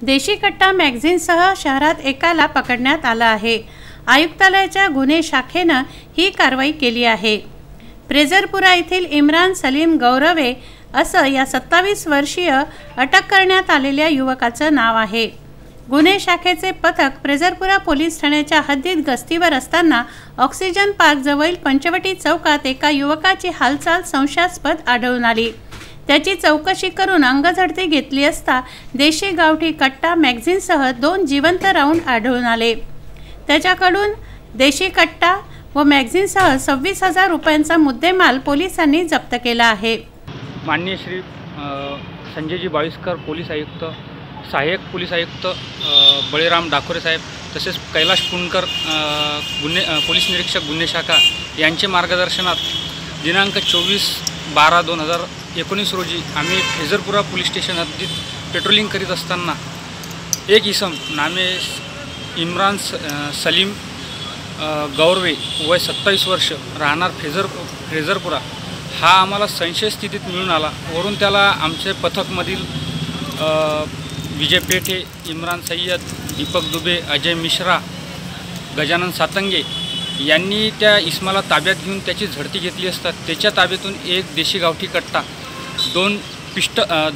देशी कट्टा मॅगझिनसह शहरात एकाला पकडण्यात आला आहे। आयुक्तालयाच्या गुन्हे शाखेने ही कारवाई केली आहे। प्रेझरपुरा येथील इम्रान सलीम गौरवे असं या 27 वर्षीय अटक करण्यात आलेल्या युवकाचं नाव आहे। गुन्हे शाखेचे पथक प्रेझरपुरा पोलीस ठाण्याच्या हद्दीत गस्तीवर असताना ऑक्सिजन पार्क जवळील पंचवटी चौकात एका युवकाची हालचाल संशयास्पद आढळून आली। त्याची चौकशी करून अंगझडती घेतली असता देशी गावठी कट्टा मॅगझिनसह 2 जिवंत राऊंड आढळून आले। त्याच्याकडून देशी कट्टा व मॅगझिनसह 26,000 रुपयांचा मुद्देमाल पोलिसांनी जप्त केला आहे। माननीय श्री संजयजी बाविस्कर पोलीस आयुक्त, सहाय्यक पोलीस आयुक्त बळीराम डाकोरे साहेब तसेच कैलाश पुणकर पोलीस निरीक्षक गुन्हे शाखा यांचे मार्गदर्शनात दिनांक 24/12/2019 रोजी आम्ही प्रेझरपुरा पोलीस स्टेशन हद्दीत पेट्रोलिंग करीत असताना एक इसम नामे इम्रान सलीम गौरवे वय 27 वर्ष राहणार प्रेझरपुरा हा आम्हाला संशय स्थितीत मिळून आला। वरून त्याला आमचे पथकमधील विजय पेठे, इम्रान सय्यद, दीपक दुबे, अजय मिश्रा, गजानन सातंगे यांनी त्या इसमाला ताब्यात घेऊन त्याची झडती घेतली असता त्याच्या ताब्यातून एक देशी गावठी कट्टा,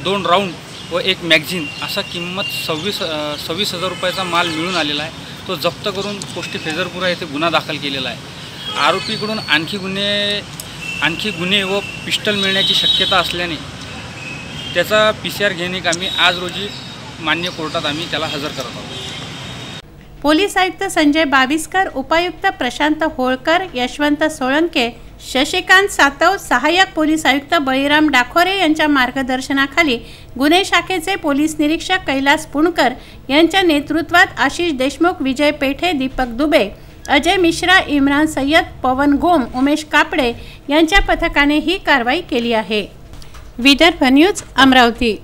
2 राऊंड व एक मॅगझिन असा किंमत 26,000 रुपयाचा माल मिळून आलेला आहे। तो जप्त करून पोस्टी प्रेझरपुरा येथे गुन्हा दाखल केलेला आहे। आरोपीकडून आणखी गुन्हे व पिस्टल मिळण्याची शक्यता असल्याने त्याचा PCR घेणे आम्ही आज रोजी मान्य कोर्टात आम्ही त्याला हजर करत आहोत। पोलीस आयुक्त संजय बाविस्कर, उपायुक्त प्रशांत होळकर, यशवंत सोळंके, शशिकांत सातव, सहाय्यक पोलीस आयुक्त बळीराम डाकोरे यांच्या मार्गदर्शनाखाली गुन्हे शाखेचे पोलीस निरीक्षक कैलास पुणकर यांच्या नेतृत्वात आशिष देशमुख, विजय पेठे, दीपक दुबे, अजय मिश्रा, इम्रान सय्यद, पवन गोम, उमेश कापडे यांच्या पथकाने ही कारवाई केली आहे। विदर्भ न्यूज, अमरावती।